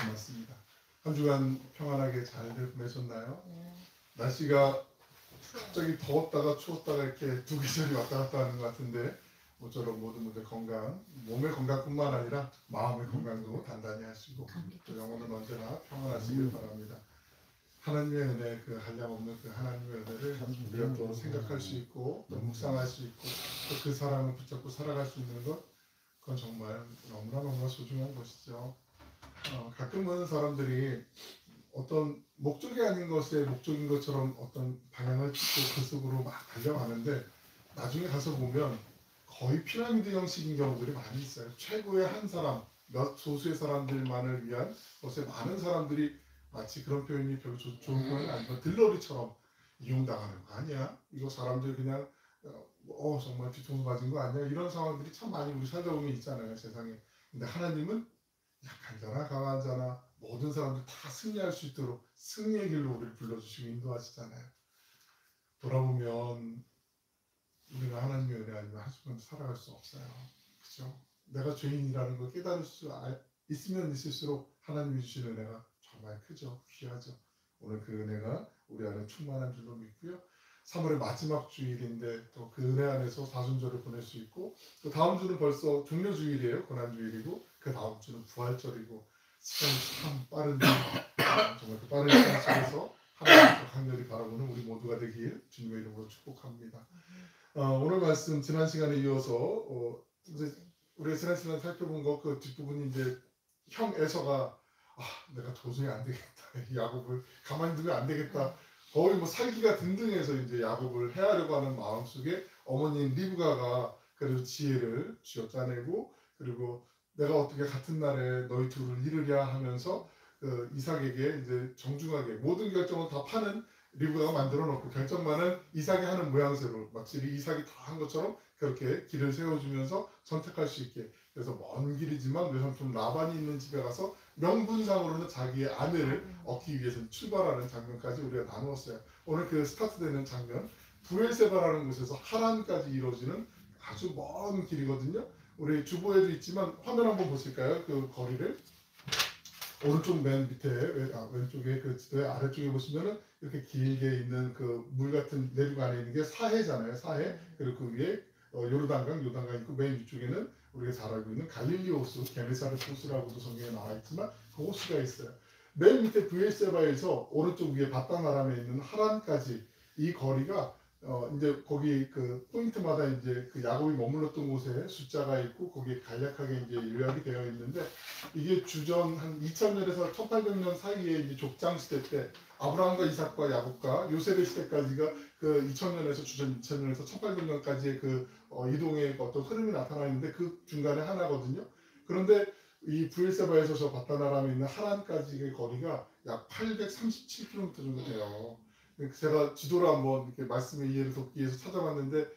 고맙습니다. 한 주간 평안하게 잘들 보내셨나요? 날씨가 갑자기 더웠다가 추웠다가 이렇게 두 계절이 왔다 갔다 하는 것 같은데 모쪼록 모든 분들 건강, 몸의 건강뿐만 아니라 마음의 건강도 단단히 하시고 또 영혼은 언제나 평안하시길 바랍니다. 하나님의 은혜, 그 한량없는 그 하나님의 은혜를 우리가 또 생각할 수 있고 또 묵상할 수 있고 또 그 사랑을 붙잡고 살아갈 수 있는 것, 그건 정말 너무나 소중한 것이죠. 가끔은 사람들이 어떤 목적이 아닌 것에 목적인 것처럼 어떤 방향을 찍고 그 속으로 막 달려가는데 나중에 가서 보면 거의 피라미드 형식인 경우들이 많이 있어요. 최고의 한 사람, 몇 소수의 사람들만을 위한 것에 많은 사람들이 마치 그런 표현이 별로 좋은 표현이 아니고 들러리처럼 이용당하는 거 아니야? 이거 사람들 그냥 정말 뒤통수 맞은 거 아니야? 이런 상황들이 참 많이 우리 살다 보면 있잖아요, 세상에. 근데 하나님은 약한 자나 강한 자나 모든 사람들 다 승리할 수 있도록 승리의 길로 우리를 불러주시고 인도하시잖아요. 돌아보면 우리가 하나님의 은혜 아니면 한순간도 살아갈 수 없어요. 그렇죠? 내가 죄인이라는 걸 깨달을 수 있으면 있을수록 하나님이 주시는 은혜가 정말 크죠. 귀하죠. 오늘 그 은혜가 우리 안에 충만한 줄로 믿고요. 3월의 마지막 주일인데 또 그 은혜 안에서 사순절을 보낼 수 있고 또 다음 주는 벌써 종료주일이에요. 고난주일이고 그 다음 주는 부활절이고 시간이 참 빠른데 정말 그 빠른 시간 속에서 하나님을 강렬히 바라보는 우리 모두가 되길 주님의 이름으로 축복합니다. 오늘 말씀 지난 시간에 이어서 이제 우리가 지난 시간에 살펴본 거 그 뒷부분이 이제 형 에서가 내가 도저히 안 되겠다. 야곱을 가만히 두면 안 되겠다. 거의 뭐 살기가 등등해서 이제 야곱을 해하려고 하는 마음속에 어머니인 리브가가 그래도 지혜를 쥐어짜내고 그리고 내가 어떻게 같은 날에 너희 둘을 이루랴 하면서 그 이삭에게 이제 정중하게 모든 결정을 다 파는 리브가가 만들어 놓고 결정만은 이삭이 하는 모양새로 마치 이삭이 다 한 것처럼 그렇게 길을 세워주면서 선택할 수 있게. 그래서 먼 길이지만 외삼촌 라반이 있는 집에 가서 명분상으로는 자기의 아내를 얻기 위해서 출발하는 장면까지 우리가 나누었어요. 오늘 그 스타트되는 장면 부엘세바라는 곳에서 하란까지 이루어지는 아주 먼 길이거든요. 우리 주보에도 있지만 화면 한번 보실까요? 그 거리를 오른쪽 맨 밑에 왼쪽에 그 지도의 아래쪽에 보시면은 이렇게 길게 있는 그 물 같은 내륙 안에 있는 게 사해잖아요. 사해. 그리고 그 위에 요르단강 있고 맨 위쪽에는 우리가 잘 알고 있는 갈릴리 호수, 게네사렛 호수라고도 성경에 나와 있지만 그 호수가 있어요. 맨 밑에 브엘세바에서 오른쪽 위에 바단 아람에 있는 하란까지 이 거리가 이제 거기 그 포인트마다 이제 그 야곱이 머물렀던 곳에 숫자가 있고 거기에 간략하게 이제 요약이 되어 있는데 이게 주전 한 2000년에서 1800년 사이에 이제 족장 시대 때 아브라함과 이삭과 야곱과 요셉의 시대까지가 그 2000년에서 주전 2000년에서 1800년까지의 그 이동의 어떤 흐름이 나타나 있는데 그 중간에 하나거든요. 그런데 이 브엘세바에서 저 바다나람에 있는 하란까지의 거리가 약 837km 정도 돼요. 제가 지도를 한번 이렇게 말씀의 이해를 돕기 위해서 찾아봤는데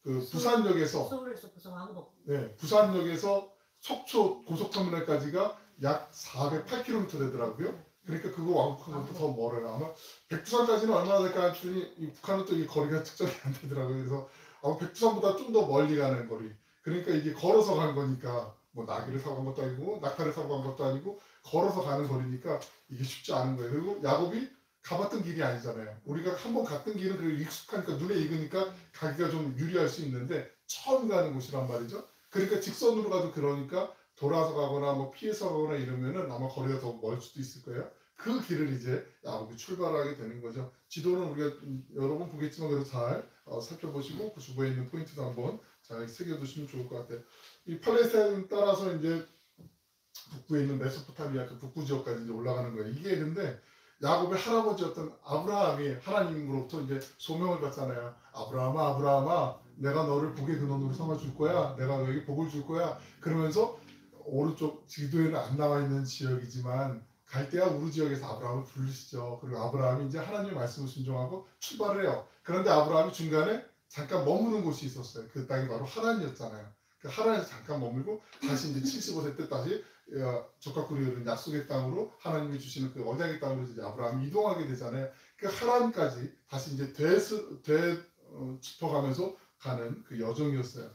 그 부산역에서 서울에서 부산하고 부산역에서 속초 고속터미널까지가 약 408km 되더라고요. 그러니까 그거 왕복한 것도 더 멀어요. 아마 백두산까지는 얼마나 될까 했더니 이 북한은 또 이 거리가 측정이 안 되더라고요. 그래서 아마 백두산보다 좀 더 멀리 가는 거리. 그러니까 이게 걸어서 간 거니까 뭐 나귀를 타고 간 것도 아니고 낙타를 타고 간 것도 아니고 걸어서 가는 거리니까 이게 쉽지 않은 거예요. 그리고 야곱이 가봤던 길이 아니잖아요. 우리가 한번 갔던 길은 그리고 익숙하니까 눈에 익으니까 가기가 좀 유리할 수 있는데 처음 가는 곳이란 말이죠. 그러니까 직선으로 가도 그러니까 돌아서 가거나 뭐 피해서 가거나 이러면은 아마 거리가 더 멀 수도 있을 거예요. 그 길을 이제 야곱이 출발하게 되는 거죠. 지도는 우리가 여러 번 보겠지만 그래도 잘 살펴보시고 그 주보에 있는 포인트도 한번 잘 새겨두시면 좋을 것 같아요. 이 팔레스타인 따라서 이제 북부에 있는 메소포타미아 그 북부 지역까지 이제 올라가는 거예요. 이게 근데 야곱의 할아버지였던 아브라함이 하나님으로부터 이제 소명을 받잖아요. 아브라함아, 내가 너를 복의 근원으로 삼아줄 거야. 내가 너에게 복을 줄 거야. 그러면서 오른쪽 지도에는 안 나와 있는 지역이지만 갈대아 우르 지역에서 아브라함을 부르시죠. 그리고 아브라함이 이제 하나님의 말씀을 순종하고 출발을 해요. 그런데 아브라함이 중간에 잠깐 머무는 곳이 있었어요. 그 땅이 바로 하란이었잖아요. 그 하란에서 잠깐 머물고 다시 이제 75세 때 다시 적각구리 흐른 약속의 땅으로 하나님이 주시는 그 언약의 땅으로 이제 아브라함이 이동하게 되잖아요. 그 하란까지 다시 이제 짚어가면서 가는 그 여정이었어요.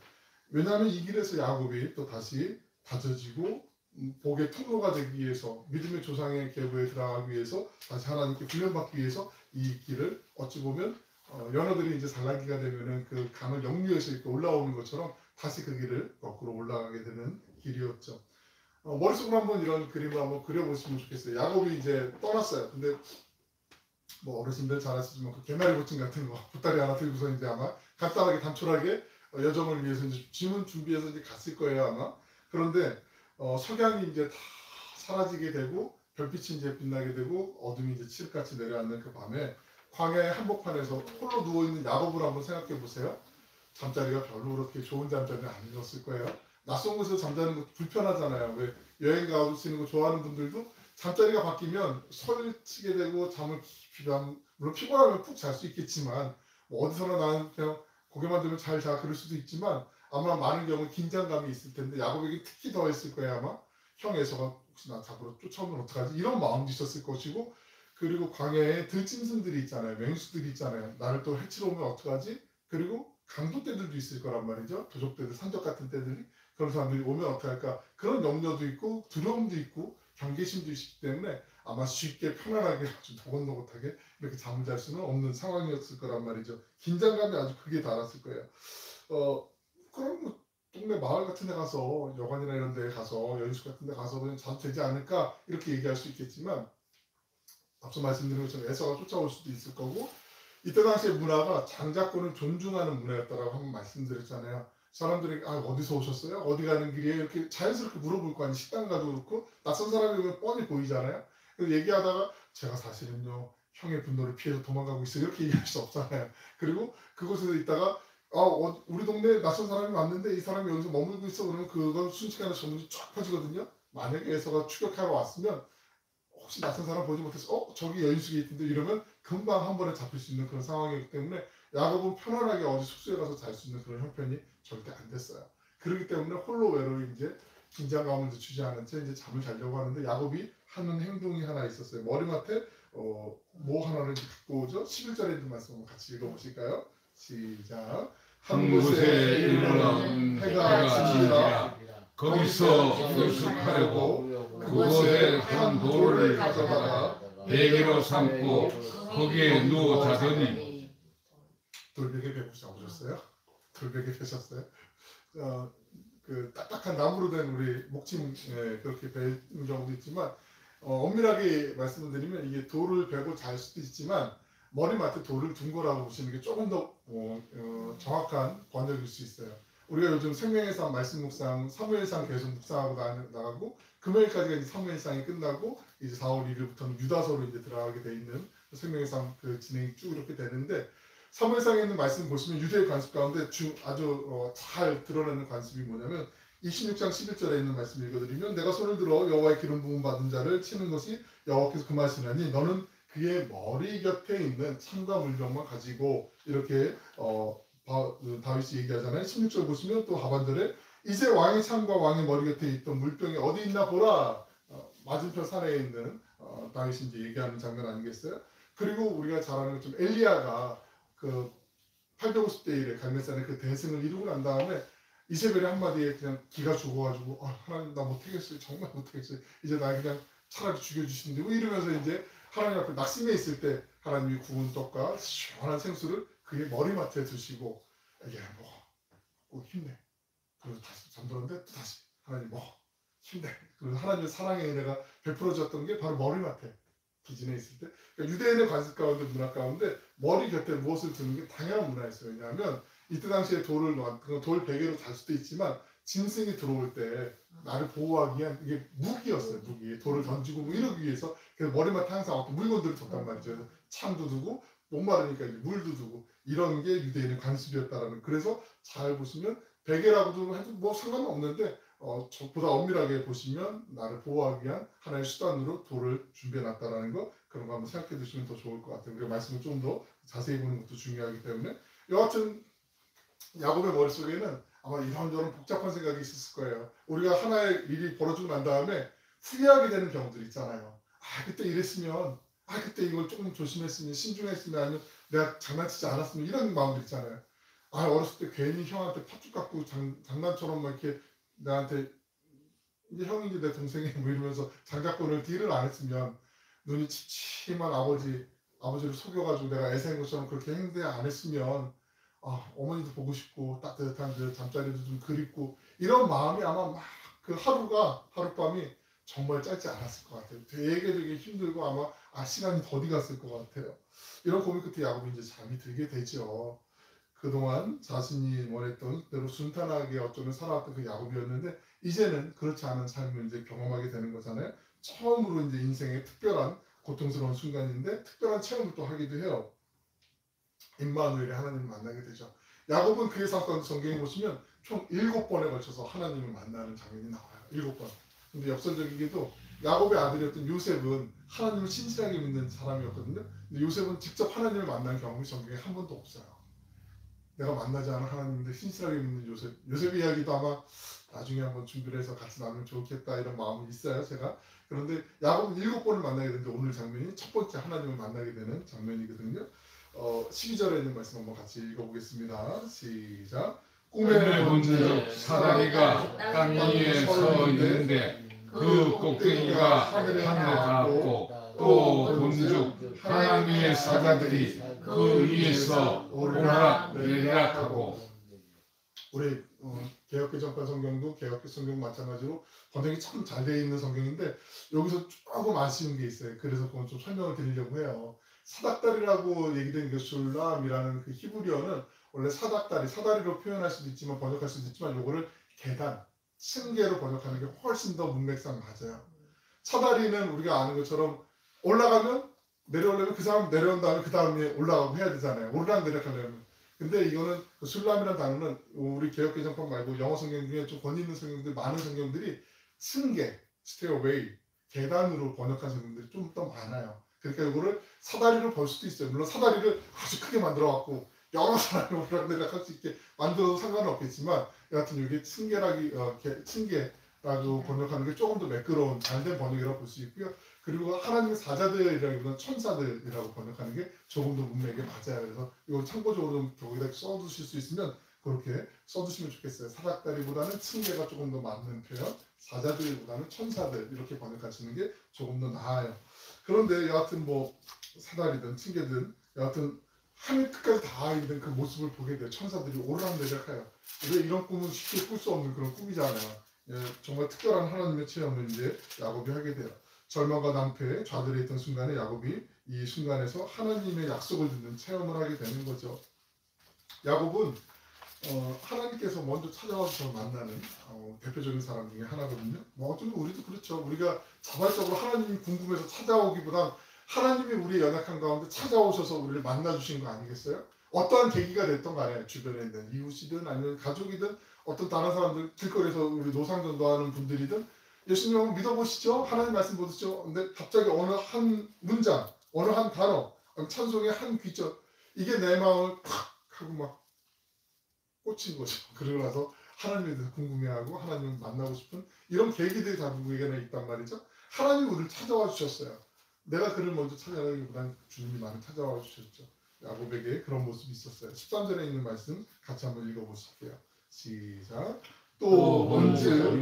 왜냐하면 이 길에서 야곱이 또 다시 다져지고 복의 통로가 되기 위해서 믿음의 조상의 계보에 들어가기 위해서 다시 하나님께 훈련받기 위해서 이 길을 어찌 보면 연어들이 이제 산란기가 되면은 그 강을 역류해서 이렇게 올라오는 것처럼 다시 그 길을 거꾸로 올라가게 되는 길이었죠. 머릿속으로 한번 이런 그림을 한번 그려보시면 좋겠어요. 야곱이 이제 떠났어요. 근데 뭐 어르신들 잘 아시지만 그 개나리 보침 같은 거 보따리 하나 들고서 이제 아마 간단하게 단촐하게 여정을 위해서 이제 짐은 준비해서 이제 갔을 거예요 아마. 그런데 석양이 이제 다 사라지게 되고 별빛이 이제 빛나게 되고 어둠이 이제 칠흑같이 내려앉는 그 밤에 광야의 한복판에서 홀로 누워있는 야곱을 한번 생각해 보세요. 잠자리가 별로 그렇게 좋은 잠자리는 아니었을 거예요. 낯선 곳에서 잠자는 거 불편하잖아요. 왜 여행 가시는 거 좋아하는 분들도 잠자리가 바뀌면 설치게 되고 잠을 깊이 가면 물론 피곤하면 푹 잘 수 있겠지만 뭐 어디서나 나는 그냥 고개만 들면 잘 자 그럴 수도 있지만 아마 많은 경우 긴장감이 있을 텐데 야곱에게 특히 더 있을 거예요 아마. 형 에서가 혹시 나 잡으러 쫓아오면 어떡하지 이런 마음도 있었을 것이고 그리고 광야에 들짐승들이 있잖아요. 맹수들이 있잖아요. 나를 또 해치러 오면 어떡하지? 그리고 강도떼들도 있을 거란 말이죠. 도적떼들, 산적 같은 떼들이 그런 사람들이 오면 어떡할까? 그런 염려도 있고 두려움도 있고 경계심도 있기 때문에 아마 쉽게 편안하게 아주 노곤노곤하게 이렇게 잠을 잘 수는 없는 상황이었을 거란 말이죠. 긴장감이 아주 크게 달았을 거예요. 그럼 뭐 동네 마을 같은 데 가서 여관이나 이런 데 가서 여인숙 같은 데 가서 그냥 자도 되지 않을까 이렇게 얘기할 수 있겠지만 앞서 말씀드린 것처럼 에서가 쫓아올 수도 있을 거고 이때 당시의 문화가 장자권을 존중하는 문화였다라고 한번 말씀드렸잖아요. 사람들이 어디서 오셨어요? 어디 가는 길이에요? 이렇게 자연스럽게 물어볼 거 아니에요. 식당 가도 그렇고 낯선 사람이 오면 뻔히 보이잖아요. 그래서 얘기하다가 제가 사실은요 형의 분노를 피해서 도망가고 있어요. 이렇게 얘기할 수 없잖아요. 그리고 그곳에서 있다가 우리 동네에 낯선 사람이 왔는데 이 사람이 여기서 머물고 있어 그러면 그건 순식간에 전문이 쫙 퍼지거든요. 만약에 에서가 추격하러 왔으면 혹시 낯선 사람 보지 못해서 저기 여인숙이 있던데 이러면 금방 한 번에 잡힐 수 있는 그런 상황이기 때문에 야곱은 편안하게 어디 숙소에 가서 잘 수 있는 그런 형편이 절대 안 됐어요. 그렇기 때문에 홀로 외로이 이제 긴장감을 늦추지 않은 채 이제 잠을 자려고 하는데 야곱이 하는 행동이 하나 있었어요. 머리맡에 뭐 하나를 갖고 오죠? 11절에 있는 말씀 한번 같이 읽어보실까요? 시작. 한 곳에 이르러는 해가 지니라. 거기서 연습하려고 그곳에 한 돌을 가져다가 베개로 삼고 거기에 누워 자더니 돌베개 배우셔보셨어요? 돌베개 펴셨어요? 그 딱딱한 나무로 된 우리 목침 그렇게 베는 경우도 있지만 엄밀하게 말씀을 드리면 이게 돌을 베고 잘 수도 있지만 머리맡에 돌을 둔 거라고 보시는 게 조금 더 정확한 번역일 수 있어요. 우리가 요즘 생명의 삶 말씀 묵상 사무엘상 계속 묵상하고 나가고 금요일까지가 이제 사무엘상이 끝나고 이제 4월 1일부터는 유다서로 이제 들어가게 돼 있는 생명의 삶 그 진행이 쭉 이렇게 되는데 사무엘상에 있는 말씀 보시면 유대의 관습 가운데 아주 잘 드러내는 관습이 뭐냐면 26장 11절에 있는 말씀 읽어드리면 내가 손을 들어 여호와의 기름 부음 받은 자를 치는 것이 여호와께서 그 말씀이라니 너는 그의 머리 곁에 있는 창과 물병만 가지고 이렇게 다윗이 얘기하잖아요. 16절 보시면 또 하반절에 이제 왕의 창과 왕의 머리 곁에 있던 물병이 어디 있나 보라. 맞은편 산에 있는 다윗이 이제 얘기하는 장면 아니겠어요? 그리고 우리가 잘 아는 좀 엘리야가 그 850대 1의 갈멜산의 그 대승을 이루고 난 다음에 이세벨의 한마디에 그냥 기가 죽어가지고 하나님 나 못하겠어요. 정말 못하겠어요. 이제 나 그냥 차라리 죽여주시는데 뭐 이러면서 이제 하나님 앞에 낙심해 있을 때 하나님이 구운 떡과 시원한 생수를 그의 머리맡에 두시고 이게 먹고 힘내. 그리고 다시 잠들었는데 또 다시 하나님 힘내. 그리고 하나님의 사랑의 은혜가 베풀어졌던 게 바로 머리맡에 기진해 있을 때 그러니까 유대인의 관습 가운데 문화 가운데 머리 곁에 무엇을 두는 게 당연한 문화였어요. 왜냐하면 이때 당시에 돌 베개로 잘 수도 있지만 짐승이 들어올 때 나를 보호하기 위한 이게 무기였어요. 무기. 돌을 던지고 뭐 이러기 위해서 그래서 머리맡에 항상 어떤 물건들을 뒀단 말이죠. 창도 두고 목마르니까 이제 물도 두고 이런 게 유대인의 관습이었다라는. 그래서 잘 보시면 베개라고도 해도 뭐 상관은 없는데 저보다 엄밀하게 보시면 나를 보호하기 위한 하나의 수단으로 돌을 준비해놨다라는 거 그런 거 한번 생각해 두시면 더 좋을 것 같아요. 우리가 말씀을 좀 더 자세히 보는 것도 중요하기 때문에 여하튼 야곱의 머릿속에는 아마 이런저런 복잡한 생각이 있었을 거예요. 우리가 하나의 일이 벌어지고 난 다음에 후회하게 되는 경우들 있잖아요. 그때 이랬으면 그때 이걸 조금 조심했으면 신중했으면 아니면 내가 장난치지 않았으면 이런 마음들 있잖아요. 어렸을 때 괜히 형한테 팥죽 갖고 장난처럼 막 이렇게 나한테 이제 형이 이제 내 동생이 뭐 이러면서 장자권을 딜을 안 했으면 눈이 침침한 아버지를 속여가지고 내가 애새인 것처럼 그렇게 행대 안 했으면 어머니도 보고 싶고 따뜻한 그 잠자리도 좀 그립고 이런 마음이 아마 막 그 하룻밤이 정말 짧지 않았을 것 같아요. 되게 힘들고 아마 시간이 더디 갔을 것 같아요. 이런 고민 끝에 야곱이 이제 잠이 들게 되죠. 그동안 자신이 원했던 대로 순탄하게 어쩌면 살아왔던 그 야곱이었는데 이제는 그렇지 않은 삶을 이제 경험하게 되는 거잖아요. 처음으로 이제 인생의 특별한 고통스러운 순간인데 특별한 체험을 또 하기도 해요. 임마누엘의 하나님을 만나게 되죠. 야곱은 그의 삶 가운데 성경에 보시면 총 7번에 걸쳐서 하나님을 만나는 장면이 나와요. 7번. 근데 역설적이게도 야곱의 아들이었던 요셉은 하나님을 신실하게 믿는 사람이었거든요. 근데 요셉은 직접 하나님을 만난 경험이 성경에 한 번도 없어요. 내가 만나지 않은 하나님인데 신실하게 믿는 요셉의 이야기도 아마 나중에 한번 준비를 해서 같이 나누면 좋겠다 이런 마음이 있어요 제가. 그런데 야곱은 7번을 만나게 되는데 오늘 장면이 첫 번째 하나님을 만나게 되는 장면이거든요. 12절에 있는 말씀 한번 같이 읽어보겠습니다. 시작. 꿈에 본즉 사다리가 땅 위에 서 있는데 그 꼭대기가 하늘에 닿았고 또 본즉 하나님의 사자들이 그 위에서 오르락내리락 하고. 우리 개역개정판 성경도 개역개 성경 마찬가지로 번역이 참 잘 되어 있는 성경인데 여기서 조금 아쉬운 게 있어요. 그래서 그건 좀 설명을 드리려고 해요. 사닥다리라고 얘기된 그 슐람이라는 그 히브리어는 원래 사다리로 표현할 수도 있지만 번역할 수도 있지만 요거를 계단, 층계로 번역하는 게 훨씬 더 문맥상 맞아요. 사다리는 우리가 아는 것처럼 올라가면 내려오려면 그 사람 내려온 다음에 그 다음에 올라가고 해야 되잖아요. 오르락내리락하려면. 근데 이거는 그 술람이라는 단어는 우리 개역개정판 말고 영어 성경 중에 좀 권위 있는 성경들 많은 성경들이 층계, 스테어웨이, 계단으로 번역한 성경들이 좀 더 많아요. 그러니까 이거를 사다리로 볼 수도 있어요. 물론 사다리를 아주 크게 만들어 갖고 여러 사람이 오르락내리락 할 수 있게 만들어도 상관은 없겠지만 여하튼 이게 층계라고 번역하는 게 조금 더 매끄러운 잘된 번역이라고 볼 수 있고요. 그리고 하나님의 사자들이라기보다는 천사들이라고 번역하는 게 조금 더 문맥에 맞아요. 그래서 이거 참고적으로 좀 거기다 써두실 수 있으면 그렇게 써두시면 좋겠어요. 사닥다리보다는 층계가 조금 더 맞는 표현, 사자들보다는 천사들 이렇게 번역하시는 게 조금 더 나아요. 그런데 여하튼 뭐 사다리든 층계든 여하튼 하늘 끝까지 다 있는 그 모습을 보게 돼요. 천사들이 오르락내리락해요. 근데 이런 꿈은 쉽게 꿀 수 없는 그런 꿈이잖아요. 정말 특별한 하나님의 체험을 이제 야곱이 하게 돼요. 절망과 낭패에 좌절해 있던 순간에 야곱이 이 순간에서 하나님의 약속을 듣는 체험을 하게 되는 거죠. 야곱은 하나님께서 먼저 찾아와서 만나는 대표적인 사람 중에 하나거든요. 뭐 어쩌면 우리도 그렇죠. 우리가 자발적으로 하나님이 궁금해서 찾아오기보단 하나님이 우리의 연약한 가운데 찾아오셔서 우리를 만나주신 거 아니겠어요? 어떠한 계기가 됐던 간에 주변에 있는 이웃이든 아니면 가족이든 어떤 다른 사람들 길거리에서 우리 노상전도하는 분들이든 예수님 한번 믿어보시죠. 하나님 말씀 보시죠. 근데 갑자기 어느 한 문장, 어느 한 단어, 찬송의 한 귀절 이게 내 마음을 팍 하고 막 꽂힌 거죠. 그러고 나서 하나님에 대해서 궁금해하고 하나님을 만나고 싶은 이런 계기들이 다 누구에게나 있단 말이죠. 하나님이 우리를 찾아와 주셨어요. 내가 그를 먼저 찾아가기보다는 주님이 나를 찾아와 주셨죠. 야곱에게 그런 모습이 있었어요. 13절에 있는 말씀 같이 한번 읽어보실게요. 시작. 또 본즉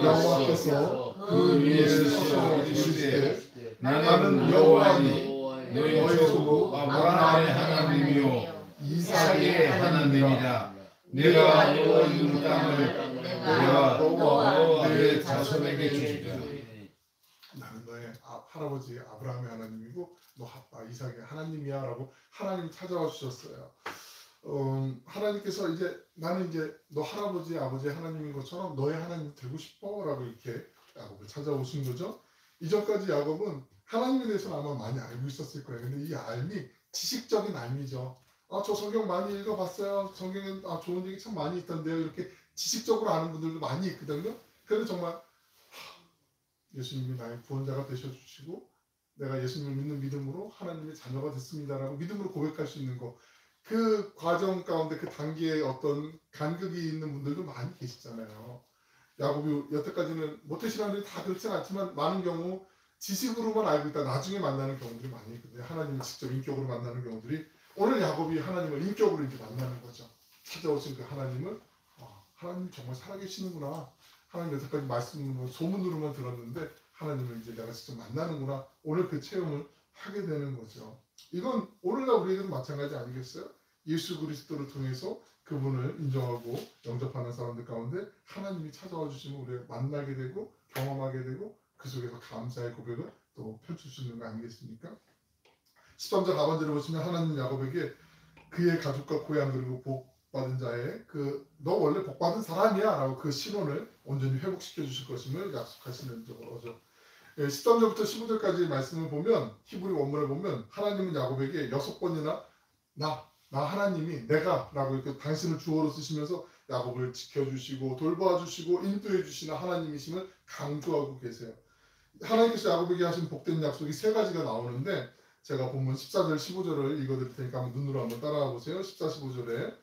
여호와께서 그 위에 서서 이르시되 나는 여호와니 너희 조 아브라함의 하나님이요 이삭의 하나님이라. 내가 너희 이 땅을 내가 너와 내 자손에게 주리라. 나는 너의 할아버지 아브라함의 하나님이고 너 아빠 이삭의 하나님이야 라고 하나님 찾아와 주셨어요. 하나님께서 이제 나는 이제 너 할아버지 아버지의 하나님인 것처럼 너의 하나님 되고 싶어 라고 이렇게 야곱을 찾아오신 거죠. 이전까지 야곱은 하나님에 대해서는 아마 많이 알고 있었을 거예요. 근데 이 알미 지식적인 알미죠. 저 성경 많이 읽어봤어요. 성경에 좋은 얘기 참 많이 있던데요. 이렇게 지식적으로 아는 분들도 많이 있거든요. 그런데 정말 예수님이 나의 구원자가 되셔주시고 내가 예수님을 믿는 믿음으로 하나님의 자녀가 됐습니다라고 믿음으로 고백할 수 있는 거. 그 과정 가운데 그 단계에 어떤 간극이 있는 분들도 많이 계시잖아요. 야곱이 여태까지는 모태신앙들이 다 그렇진 않지만 많은 경우 지식으로만 알고 있다 나중에 만나는 경우들이 많이 있거든요. 하나님을 직접 인격으로 만나는 경우들이 오늘 야곱이 하나님을 인격으로 이제 만나는 거죠. 찾아오신 그 하나님을 하나님 정말 살아계시는구나. 하나님 여태까지 말씀으로 소문으로만 들었는데 하나님을 이제 내가 직접 만나는구나. 오늘 그 체험을 하게 되는 거죠. 이건 오늘날 우리에게도 마찬가지 아니겠어요? 예수 그리스도를 통해서 그분을 인정하고 영접하는 사람들 가운데 하나님이 찾아와 주시면 우리가 만나게 되고 경험하게 되고 그 속에서 감사의 고백을 또 펼칠 수 있는 거 아니겠습니까? 13절 하반절을 보시면 하나님 야곱에게 그의 가족과 고향 그리고 복받은 자의 너 원래 복받은 사람이야 라고 그 신원을 온전히 회복시켜 주실 것임을 약속하시는 거죠. 13절부터 15절까지 말씀을 보면 히브리 원문을 보면 하나님은 야곱에게 6번이나 나 하나님이 내가 라고 이렇게 당신을 주어로 쓰시면서 야곱을 지켜주시고 돌봐주시고 인도해주시는 하나님이심을 강조하고 계세요. 하나님께서 야곱에게 하신 복된 약속이 3가지가 나오는데 제가 본문 14절 15절을 읽어드릴 테니까 한번 눈으로 한번 따라와 보세요. 14, 15절에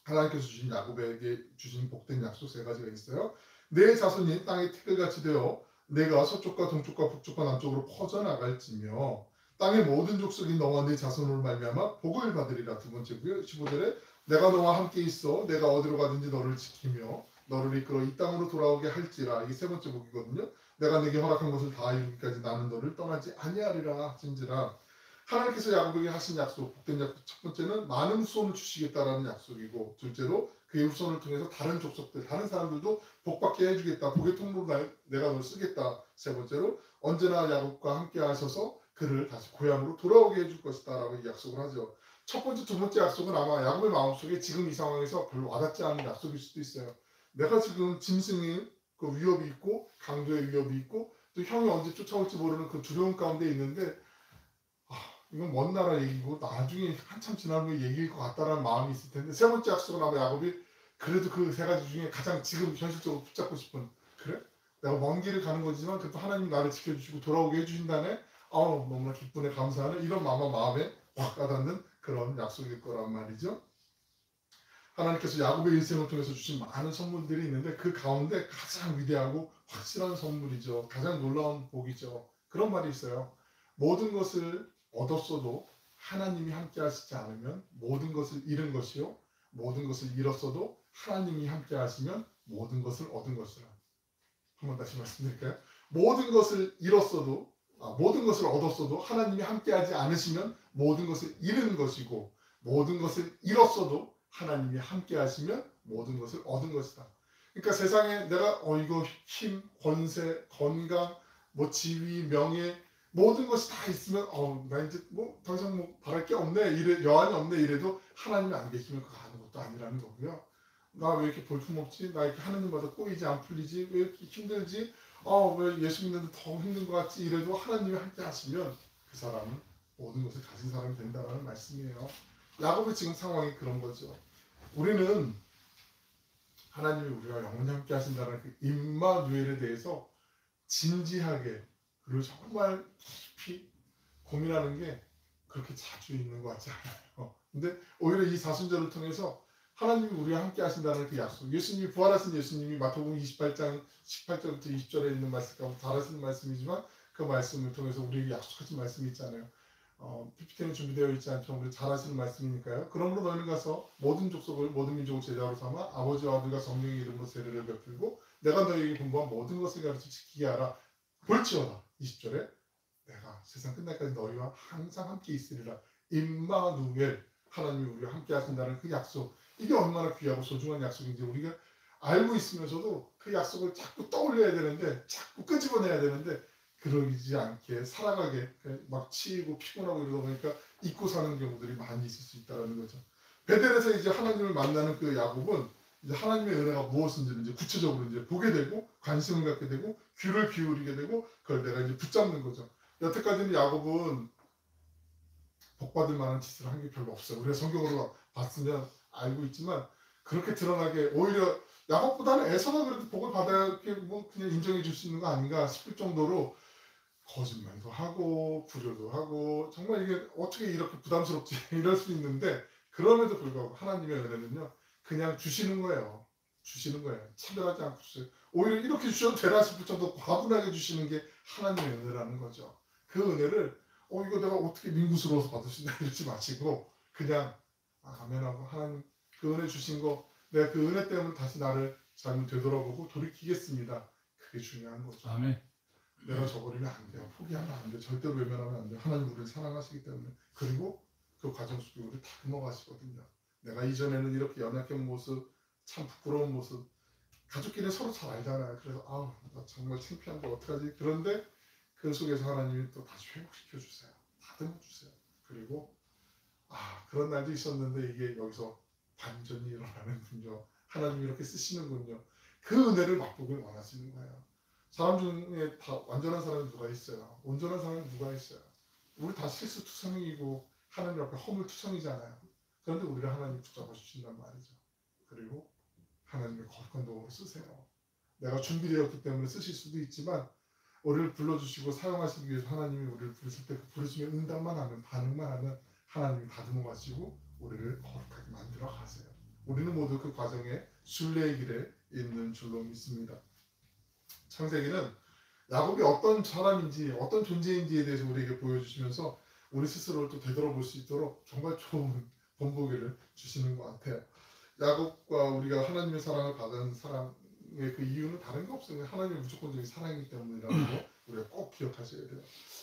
하나님께서 주신 야곱에게 주신 복된 약속 3가지가 있어요. 내 자손이 땅의 티끌같이 되어 내가 서쪽과 동쪽과 북쪽과 남쪽으로 퍼져나갈지며 땅의 모든 족속이 너와 네 자손으로 말미암아 복을 받으리라. 두 번째고요. 15절에 내가 너와 함께 있어 내가 어디로 가든지 너를 지키며 너를 이끌어 이 땅으로 돌아오게 할지라. 이게 3번째 복이거든요. 내가 내게 허락한 것을 다 이루기까지 나는 너를 떠나지 아니하리라 하신지라. 하나님께서 야곱에게 하신 약속, 복된 약속 첫 번째는 많은 후손을 주시겠다라는 약속이고, 둘째로 그의 후손을 통해서 다른 족속들, 다른 사람들도 복받게 해주겠다. 복의 통로로 내가 널 쓰겠다. 세 번째로 언제나 야곱과 함께 하셔서 그를 다시 고향으로 돌아오게 해줄 것이다 라고 약속을 하죠. 첫 번째, 두 번째 약속은 아마 야곱의 마음속에 지금 이 상황에서 별로 와닿지 않은 약속일 수도 있어요. 내가 지금 짐승의 그 위협이 있고 강도의 위협이 있고 또 형이 언제 쫓아올지 모르는 그 두려움 가운데 있는데 이건 먼 나라 얘기고 나중에 한참 지난 후에 얘기일 것 같다라는 마음이 있을 텐데 세 번째 약속은 아마 야곱이 그래도 그 3가지 중에 가장 지금 현실적으로 붙잡고 싶은 그래? 내가 먼 길을 가는 거지만 그래도 하나님 나를 지켜주시고 돌아오게 해주신다네 너무나 기쁘네 감사하네 이런 마음에 확 와닿는 그런 약속일 거란 말이죠. 하나님께서 야곱의 일생을 통해서 주신 많은 선물들이 있는데 그 가운데 가장 위대하고 확실한 선물이죠. 가장 놀라운 복이죠. 그런 말이 있어요. 모든 것을 얻었어도 하나님이 함께 하시지 않으면 모든 것을 잃은 것이요. 모든 것을 잃었어도 하나님이 함께 하시면 모든 것을 얻은 것이라. 한번 다시 말씀드릴까요? 모든 것을 잃었어도 모든 것을 얻었어도 하나님이 함께 하지 않으시면 모든 것을 잃은 것이고 모든 것을 잃었어도 하나님이 함께 하시면 모든 것을 얻은 것이다. 그러니까 세상에 내가 이거 힘, 권세, 건강, 지위, 명예 모든 것이 다 있으면 나 이제 더 이상 바랄 게 없네 여한이 없네 이래도 하나님이 안 계시면 그거 아무것도 아니라는 거고요. 나 왜 이렇게 볼품없지? 나 이렇게 하나님마다 꼬이지 안 풀리지? 왜 이렇게 힘들지? 왜 예수 믿는데 더 힘든 것 같지? 이래도 하나님이 함께 하시면 그 사람은 모든 것을 가진 사람이 된다는 말씀이에요. 야곱의 지금 상황이 그런 거죠. 우리는 하나님이 우리와 영원히 함께 하신다는 그 임마누엘에 대해서 진지하게 그리고 정말 깊이 고민하는 게 그렇게 자주 있는 것 같지 않아요. 근데 오히려 이 사순절을 통해서 하나님이 우리와 함께 하신다는 그 약속, 예수님이 부활하신 예수님이 마태복음 28장 18절부터 20절에 있는 말씀 가운데 잘 아시는 말씀이지만 그 말씀을 통해서 우리에게 약속하신 말씀이 있잖아요. PPT는 준비되어 있지 않지만 우리 잘 아시는 말씀이니까요. 그러므로 너희는 가서 모든 족속을 모든 민족을 제자로 삼아 아버지와 아들과 성령의 이름으로 세례를 베풀고 내가 너희에게 분부한 모든 것을 가르쳐 지키게 하라. 볼지어다 20절에 내가 세상 끝날까지 너희와 항상 함께 있으리라. 임마누엘 하나님이 우리와 함께 하신다는 그 약속 이게 얼마나 귀하고 소중한 약속인지 우리가 알고 있으면서도 그 약속을 자꾸 떠올려야 되는데 자꾸 끄집어내야 되는데 그러지 않게 살아가게 막 치이고 피곤하고 이러다 보니까 잊고 사는 경우들이 많이 있을 수 있다는 거죠. 베델에서 이제 하나님을 만나는 그 야곱은 이제 하나님의 은혜가 무엇인지를 이제 구체적으로 이제 보게 되고 관심을 갖게 되고 귀를 기울이게 되고 그걸 내가 이제 붙잡는 거죠. 여태까지는 야곱은 복받을 만한 짓을 한 게 별로 없어요. 우리가 성경으로 봤으면 알고 있지만 그렇게 드러나게 오히려 야곱보다는 에서가 그래도 복을 받아야 그냥 인정해 줄 수 있는 거 아닌가 싶을 정도로 거짓말도 하고 불효도 하고 정말 이게 어떻게 이렇게 부담스럽지 이럴 수 있는데 그럼에도 불구하고 하나님의 은혜는요 그냥 주시는 거예요. 주시는 거예요. 차별하지 않고 주세요. 오히려 이렇게 주셔도 되나 싶을 정도로 과분하게 주시는 게 하나님의 은혜라는 거죠. 그 은혜를 이거 내가 어떻게 민구스러워서 받을 수 있나 이러지 마시고 그냥 아멘하고 하나님 그 은혜 주신 거 내가 그 은혜 때문에 다시 나를 삶을 되돌아보고 돌이키겠습니다. 그게 중요한 거죠. 아멘. 내가 저버리면 안 돼요. 포기하면 안 돼요. 절대로 외면하면 안 돼요. 하나님 우리를 사랑하시기 때문에. 그리고 그 과정 속에 우리를 다듬어 가시거든요. 내가 이전에는 이렇게 연약한 모습, 참 부끄러운 모습, 가족끼리 서로 잘 알잖아요. 그래서 아우 나 정말 창피한데 어떡하지? 그런데 그 속에서 하나님이 또 다시 회복시켜 주세요. 다듬어 주세요. 그리고 그런 날도 있었는데 이게 여기서 반전이 일어나는군요. 하나님이 이렇게 쓰시는군요. 그 은혜를 맛보길 원하시는 거예요. 사람 중에 다 완전한 사람이 누가 있어요? 온전한 사람이 누가 있어요? 우리 다 실수투성이고 하나님 앞에 허물투성이잖아요. 그런데 우리를 하나님 붙잡아 주신단 말이죠. 그리고 하나님의 거룩한 도구로 쓰세요. 내가 준비되었기 때문에 쓰실 수도 있지만 우리를 불러주시고 사용하시기 위해서 하나님이 우리를 부르실 때 그 부르심에 응답만 하면, 반응만 하면 하나님이 다듬어 가시고 우리를 거룩하게 만들어 가세요. 우리는 모두 그 과정에 순례의 길에 있는 줄로 믿습니다. 창세기는 야곱이 어떤 사람인지 어떤 존재인지에 대해서 우리에게 보여주시면서 우리 스스로를 또 되돌아볼 수 있도록 정말 좋은 본보기를 주시는 것 같아요. 야곱과 우리가 하나님의 사랑을 받은 사람의 그 이유는 다른 게 없어요. 하나님의 무조건적인 사랑이기 때문이라는 거 우리가 꼭 기억하셔야 돼요.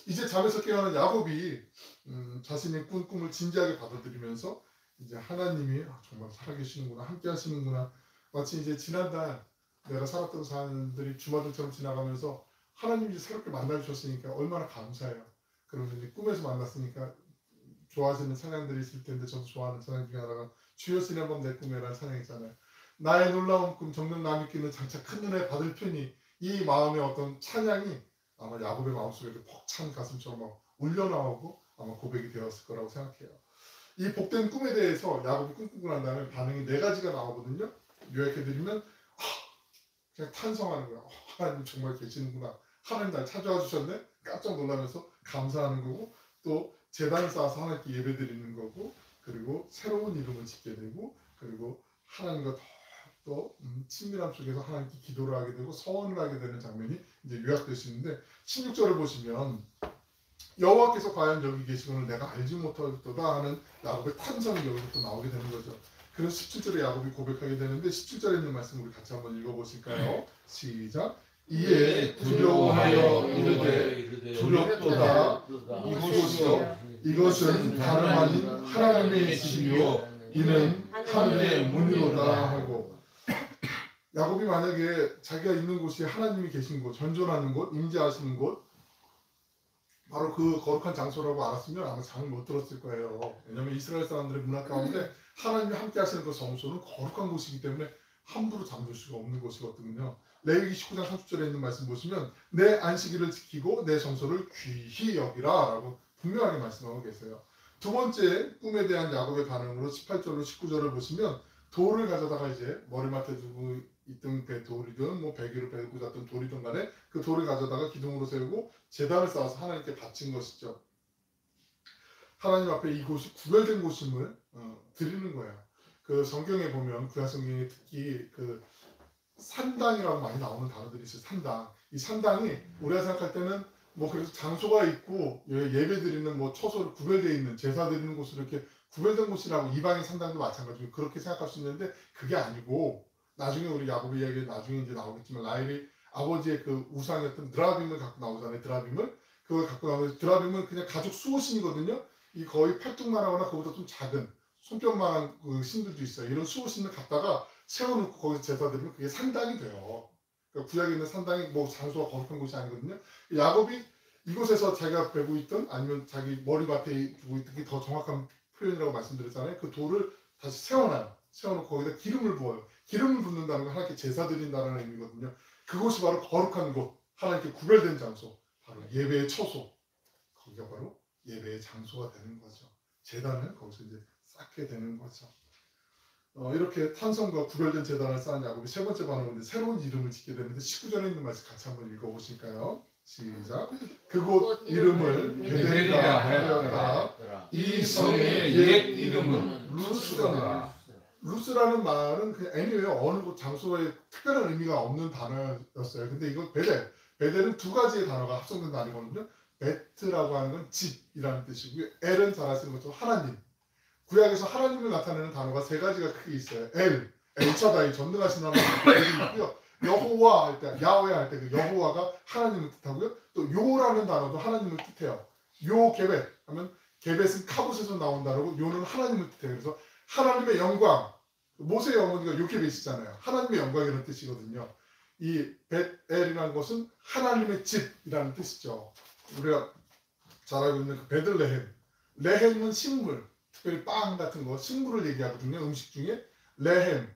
이제 잠에서 깨어난 야곱이 자신의 꿈을 진지하게 받아들이면서 이제 하나님이 정말 살아계시는구나, 함께 하시는구나. 마치 이제 지난달 내가 살았던 사람들이 주마등처럼 지나가면서 하나님이 새롭게 만나주셨으니까 얼마나 감사해요. 그러면 이제 꿈에서 만났으니까 좋아하시는 찬양들이 있을 텐데 저도 좋아하는 찬양 중에 하나가 주여 지난밤 내 꿈에라는 찬양이잖아요. 나의 놀라운 꿈 정녕 남이 끼는 장차 큰 은혜 받을 편이, 이 마음의 어떤 찬양이 아마 야곱의 마음속에 벅찬 가슴처럼 막 울려나오고 아마 고백이 되었을 거라고 생각해요. 이 복된 꿈에 대해서 야곱이 꿈꾸고 난 다음에 반응이 4가지가 나오거든요. 요약해드리면 그냥 탄성하는 거야. 하나님 정말 계시는구나. 하나님 날 찾아와 주셨네. 깜짝 놀라면서 감사하는 거고, 또 제단을 쌓아서 하나님께 예배드리는 거고, 그리고 새로운 이름을 짓게 되고, 그리고 하나님과 더 친밀함 속에서 하나님께 기도를 하게 되고 서원을 하게 되는 장면이 이제 요약되시는데, 16절을 보시면 여호와께서 과연 여기 계시고는 내가 알지 못하였도다 하는 야곱의 탄성이 여기부터 나오게 되는 거죠. 그래서 17절에 야곱이 고백하게 되는데 17절에 있는 말씀 우리 같이 한번 읽어보실까요? 시작. 이에 두려워하여 이르되 두렵도다. 이것은 다름 아닌 하나님의 집이요 이는 하늘의 문이로다 하고, 야곱이 만약에 자기가 있는 곳이 하나님이 계신 곳, 전존하는 곳, 임재하시는 곳, 바로 그 거룩한 장소라고 알았으면 아마 잠을 못 들었을 거예요. 왜냐하면 이스라엘 사람들의 문화 가운데 하나님이 함께 하시는 그 성소는 거룩한 곳이기 때문에 함부로 잠들 수가 없는 곳이거든요. 레위기 19장 30절에 있는 말씀 보시면 내 안식일을 지키고 내 성소를 귀히 여기라 라고 분명하게 말씀하고 계세요. 두 번째 꿈에 대한 야곱의 반응으로 18절로 19절을 보시면 돌을 가져다가 이제 머리맡에 두고 있던 돌이든 뭐 베개로 베고 잤던 돌이든 간에 그 돌을 가져다가 기둥으로 세우고 제단을 쌓아서 하나님께 바친 것이죠. 하나님 앞에 이곳이 구별된 곳임을 드리는 거예요. 그 성경에 보면 구약 성경에 특히 그 산당이라고 많이 나오는 단어들이 있어요. 산당. 이 산당이 우리가 생각할 때는 뭐 그래서 장소가 있고 예배 드리는 뭐 처소로 구별되어 있는 제사 드리는 곳으로 이렇게 구별된 곳이라고, 이방의 산당도 마찬가지로 그렇게 생각할 수 있는데 그게 아니고, 나중에 우리 야곱의 이야기 나중에 이제 나오겠지만 라헬이 아버지의 그 우상이었던 드라빔을 갖고 나오잖아요. 드라빔을 그걸 갖고 나오면 드라빔은 그냥 가죽 수호신이거든요. 이 거의 팔뚝만하거나 그보다 좀 작은 손뼉만한 그 신들도 있어요. 이런 수호신을 갖다가 세워놓고 거기서 제사 드리면 그게 산당이 돼요. 그러니까 구약에 있는 산당이 뭐 장소가 거룩한 곳이 아니거든요. 야곱이 이곳에서 자기가 베고 있던, 아니면 자기 머리맡에 두고 있던 게 더 정확한 표현이라고 말씀드렸잖아요. 그 돌을 다시 세워놔요. 세워놓고 거기다 기름을 부어요. 기름을 붓는다는 건 하나님께 제사 드린다는 의미거든요. 그곳이 바로 거룩한 곳, 하나님께 구별된 장소, 바로 예배의 처소, 거기가 바로 예배의 장소가 되는 거죠. 제단을 거기서 이제 쌓게 되는 거죠. 이렇게 탄성과 구별된 제단을 쌓은 야곱이 세 번째 반응은 새로운 이름을 짓게 되는데 19절에 있는 말씀 같이 한번 읽어보실까요? 시작. 그곳 이름을 베델이라 하였다. 이 성의 옛 이름은 루스더라. 루스라는 말은 그냥 애니웨어 어느 곳 장소에 특별한 의미가 없는 단어였어요. 근데 이건 베델은 두 가지의 단어가 합성된 단어거든요. 베트라고 하는 건 집이라는 뜻이고요. 엘은 잘 아시는 것처럼 하나님. 구약에서 하나님을 나타내는 단어가 세 가지가 크게 있어요. 엘, 엘차다이 전능하신 하나님 있고요. 여호와 할 때, 야훼 할 때 그 여호와가 하나님을 뜻하고요. 또 요라는 단어도 하나님을 뜻해요. 요 게벳 하면 게벳은 카봇에서 나온 단어고 요는 하나님을 뜻해요. 그래서 하나님의 영광, 모세의 어머니가 요게벳이잖아요. 하나님의 영광이라는 뜻이거든요. 이 벳엘이라는 것은 하나님의 집이라는 뜻이죠. 우리가 잘 알고 있는 그 베들레헴. 레헴은 식물, 특별히 빵 같은 거, 식물을 얘기하거든요. 음식 중에 레헴,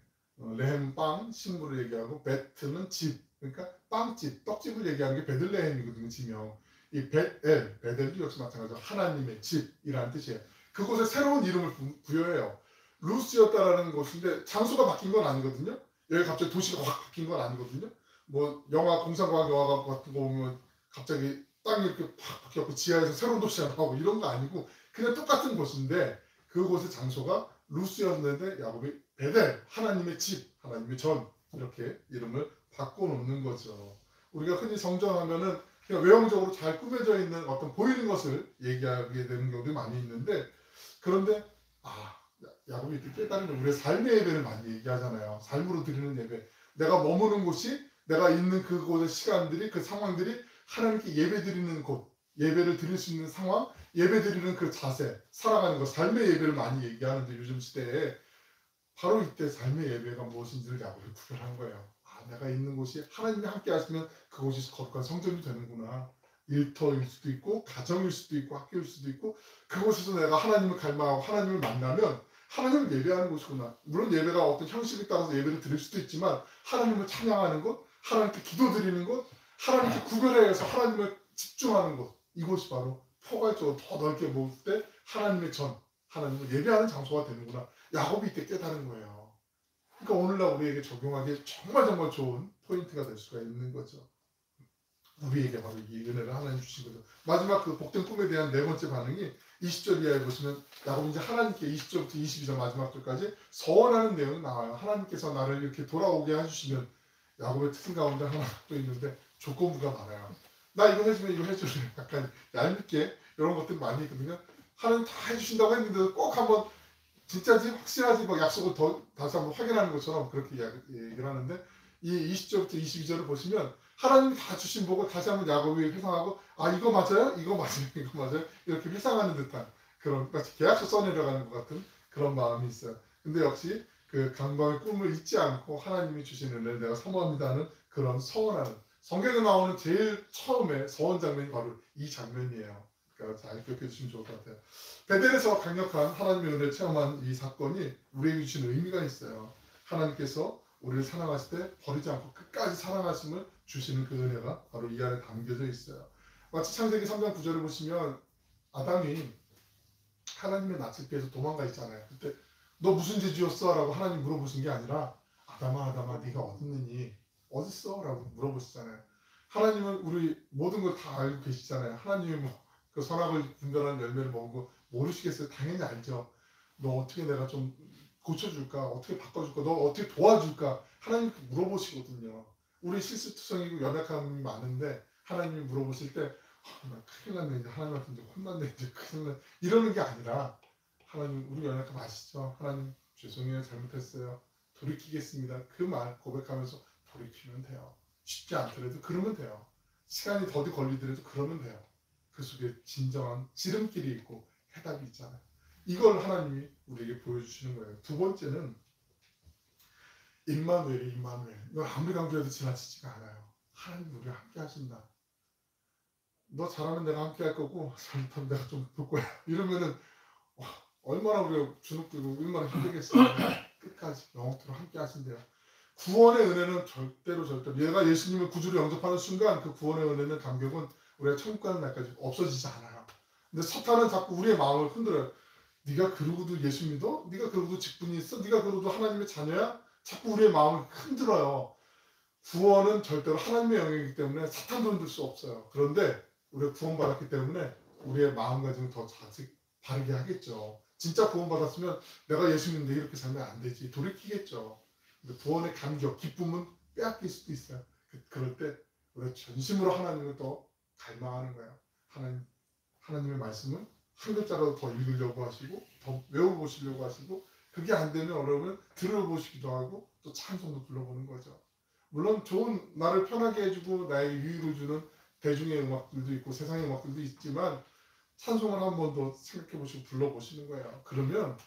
레헴 빵, 식물을 얘기하고 베트는 집, 그러니까 빵집, 떡집을 얘기하는 게 베들레헴이거든요. 지명. 이 벳엘, 베델도 역시 마찬가지로 하나님의 집이라는 뜻이에요. 그곳에 새로운 이름을 부여해요. 루스였다라는 곳인데 장소가 바뀐 건 아니거든요. 여기 갑자기 도시가 확 바뀐 건 아니거든요. 뭐 영화 공상과학 영화 같은 거 보면 갑자기 땅이 이렇게 확 바뀌었고 지하에서 새로운 도시가 나오고 이런 거 아니고 그냥 똑같은 곳인데 그곳의 장소가 루스였는데 야곱이 베델, 하나님의 집, 하나님의 전 이렇게 이름을 바꿔놓는 거죠. 우리가 흔히 성전하면은 그냥 외형적으로 잘 꾸며져 있는 어떤 보이는 것을 얘기하게 되는 경우도 많이 있는데 그런데 야곱이 이렇게 깨달으면 우리의 삶의 예배를 많이 얘기하잖아요. 삶으로 드리는 예배. 내가 머무는 곳이 내가 있는 그곳의 시간들이 그 상황들이 하나님께 예배 드리는 곳, 예배를 드릴 수 있는 상황, 예배 드리는 그 자세, 살아가는 것, 삶의 예배를 많이 얘기하는데 요즘 시대에 바로 이때 삶의 예배가 무엇인지를 야곱이 구별한 거예요. 내가 있는 곳이 하나님이 함께 하시면 그곳이 거룩한 성전이 되는구나. 일터일 수도 있고 가정일 수도 있고 학교일 수도 있고 그곳에서 내가 하나님을 갈망하고 하나님을 만나면 하나님을 예배하는 곳이구나. 물론 예배가 어떤 형식에 따라서 예배를 드릴 수도 있지만 하나님을 찬양하는 곳, 하나님께 기도드리는 곳, 하나님께 구별해서 하나님을 집중하는 곳, 이곳이 바로 포괄적으로 더 넓게 모을 때 하나님의 전, 하나님을 예배하는 장소가 되는구나. 야곱이 이때 깨달은 거예요. 그러니까 오늘날 우리에게 적용하기에 정말 좋은 포인트가 될 수가 있는 거죠. 우리에게 바로 이 은혜를 하나님 주신 거죠. 마지막 그 복된 꿈에 대한 네 번째 반응이 20절 이하에 보시면 야곱이 이제 하나님께 20절부터 22절 마지막 절까지 서원하는 내용이 나와요. 하나님께서 나를 이렇게 돌아오게 해주시면 야곱의 특징 가운데 하나 또 있는데 조건부가 많아요. 나 이거 해주면 이거 해주면 약간 얄밉게 이런 것들 많이 있거든요. 하나님 다 해주신다고 했는데 꼭 한번 진짜지 확실하지 막 약속을 다시 한번 확인하는 것처럼 그렇게 얘기를 하는데 이 20절부터 22절을 보시면 하나님이 다 주신 복을 다시 한번 야곱이 회상하고 이거 맞아요? 이거 맞아요? 이거 맞아요? 이렇게 회상하는 듯한 그런 마치 계약서 써내려가는 것 같은 그런 마음이 있어요. 근데 역시 그 강박의 꿈을 잊지 않고 하나님이 주신 은혜를 내가 사모합니다 하는 그런 서원하는 성경에 나오는 제일 처음에 서원 장면이 바로 이 장면이에요. 그러니까 잘 기억해 주시면 좋을 것 같아요. 베델에서 강력한 하나님의 은혜를 체험한 이 사건이 우리에게 주신 의미가 있어요. 하나님께서 우리를 사랑하실 때 버리지 않고 끝까지 사랑하심을 주시는 그 은혜가 바로 이 안에 담겨져 있어요. 마치 창세기 3장 9절을 보시면 아담이 하나님의 낯을 피해서 도망가 있잖아요. 그때 너 무슨 죄 지었어? 라고 하나님 물어보신 게 아니라 아담아 네가 어딨느니? 어딨어? 라고 물어보시잖아요. 하나님은 우리 모든 걸 다 알고 계시잖아요. 하나님이 그 선악을 분별하는 열매를 먹은 거 모르시겠어요? 당연히 알죠. 너 어떻게 내가 좀 고쳐줄까? 어떻게 바꿔줄까? 너 어떻게 도와줄까? 하나님께 물어보시거든요. 우리 실수투성이고 연약함이 많은데 하나님이 물어보실 때 나 큰일 났네 이제 하나님한테 이제 혼났네 이제 큰일 났네 이러는 게 아니라 하나님 우리 연약함 아시죠? 하나님 죄송해요 잘못했어요 돌이키겠습니다. 그 말 고백하면서 돌이키면 돼요. 쉽지 않더라도 그러면 돼요. 시간이 더디 걸리더라도 그러면 돼요. 그 속에 진정한 지름길이 있고 해답이 있잖아요. 이걸 하나님이 우리에게 보여주시는 거예요. 두 번째는 임마누엘이 임마누엘. 이걸 아무리 강조해도 지나치지가 않아요. 하나님 우리와 함께 하신다. 너 잘하면 내가 함께 할 거고 잘못하면 내가 좀 볼 거야. 이러면은 얼마나 우리가 주눅들고 얼마나 힘들겠어요. 끝까지 영원토록 함께 하신대요. 구원의 은혜는 절대로 얘가 예수님을 구주로 영접하는 순간 그 구원의 은혜는 감격은 우리가 천국 가는 날까지 없어지지 않아요. 근데 사탄은 자꾸 우리의 마음을 흔들어요. 네가 그러고도 예수 믿어? 네가 그러고도 직분이 있어? 네가 그러고도 하나님의 자녀야? 자꾸 우리의 마음을 흔들어요. 구원은 절대로 하나님의 영역이기 때문에 사탄도 흔들 수 없어요. 그런데 우리가 구원받았기 때문에 우리의 마음가짐을 더 바르게 하겠죠. 진짜 구원받았으면 내가 예수 믿는데 이렇게 살면 안 되지. 돌이키겠죠. 근데 구원의 감격, 기쁨은 빼앗길 수도 있어요. 그럴 때 우리가 전심으로 하나님을 더 갈망하는 거예요. 하나님의 말씀을 한 글자라도 더 읽으려고 하시고 더 외워보시려고 하시고 그게 안 되면 여러분 들어보시기도 하고 또 찬송도 불러보는 거죠. 물론 좋은 나를 편하게 해주고 나에게 유익을 주는 대중의 음악들도 있고 세상의 음악들도 있지만 찬송을 한 번 더 생각해 보시고 불러보시는 거예요. 그러면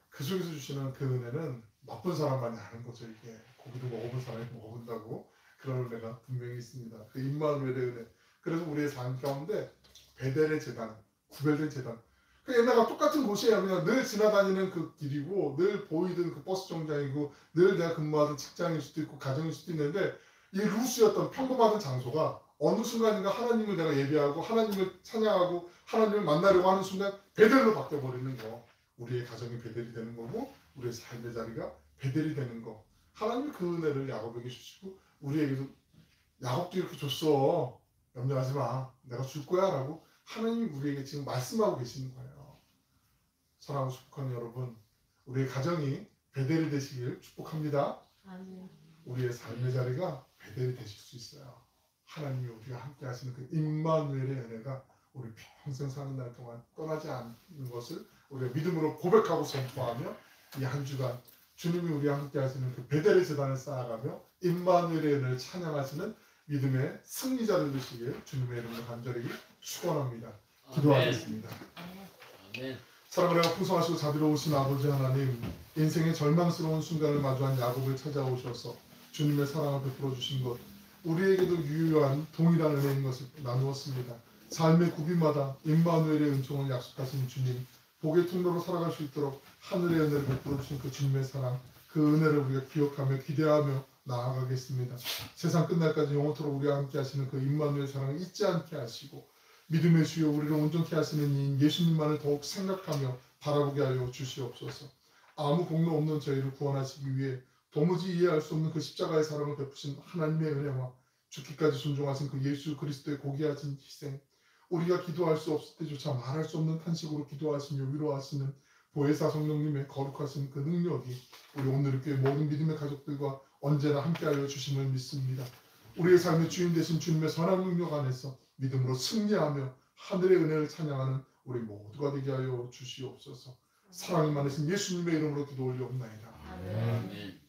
그 속에서 주시는 그 은혜는 맛본 사람만이 아는 거죠. 이게 고기도 먹어본 사람이 먹은다고 그런 은혜가 분명히 있습니다. 그 임마누엘의 은혜. 그래서 우리의 삶 가운데 베델의 제단, 구별된 제단. 그 옛날과 똑같은 곳이에요. 그냥 늘 지나다니는 그 길이고 늘 보이던 그 버스 정장이고 늘 내가 근무하던 직장일 수도 있고 가정일 수도 있는데 이 루스였던 평범하던 장소가 어느 순간인가 하나님을 내가 예배하고 하나님을 찬양하고 하나님을 만나려고 하는 순간 베델로 바뀌어버리는 거. 우리의 가정이 베델이 되는 거고 우리의 삶의 자리가 베델이 되는 거. 하나님이 그 은혜를 야곱에게 주시고 우리에게도 야곱도 이렇게 줬어. 염려하지 마. 내가 줄 거야 라고 하나님이 우리에게 지금 말씀하고 계시는 거예요. 사랑하고 축복하는 여러분, 우리의 가정이 베델이 되시길 축복합니다. 아멘. 우리의 삶의 자리가 베델이 되실 수 있어요. 하나님이 우리가 함께 하시는 그 임마누엘의 은혜가 우리 평생 사는 날 동안 떠나지 않는 것을 우리가 믿음으로 고백하고 선포하며 이 한 주간 주님이 우리와 함께 하시는 그 베델의 제단을 쌓아가며 임마누엘의 은혜를 찬양하시는 믿음의 승리자들 되시길 주님의 이름으로 간절히 축원합니다. 기도하겠습니다. 아멘. 사랑을 하고 풍성하시고 자비로우신 아버지 하나님, 인생의 절망스러운 순간을 마주한 야곱을 찾아오셔서 주님의 사랑을 베풀어 주신 것, 우리에게도 유효한 동일한 은혜인 것을 나누었습니다. 삶의 구비마다 임마누엘의 은총을 약속하신 주님, 복의 통로로 살아갈 수 있도록 하늘의 은혜를 베풀어 주신 그 주님의 사랑, 그 은혜를 우리가 기억하며 기대하며 나아가겠습니다. 세상 끝날까지 영원토록 우리와 함께 하시는 그 임마누엘 사랑을 잊지 않게 하시고 믿음의 주여 우리를 온전케 하시는 이인 예수님만을 더욱 생각하며 바라보게 하여 주시옵소서. 아무 공로 없는 저희를 구원하시기 위해 도무지 이해할 수 없는 그 십자가의 사랑을 베푸신 하나님의 은혜와 죽기까지 순종하신 그 예수 그리스도의 고귀하신 희생, 우리가 기도할 수 없을 때조차 말할 수 없는 탄식으로 기도하시며 위로하시는 보혜사 성령님의 거룩하신 그 능력이 우리 오늘 교회 모든 믿음의 가족들과 언제나 함께하여 주심을 믿습니다. 우리의 삶의 주인 되신 주님의 선한 능력 안에서 믿음으로 승리하며 하늘의 은혜를 찬양하는 우리 모두가 되게 하여 주시옵소서. 사랑이 많으신 예수님의 이름으로 기도 올리옵나이다. 아멘.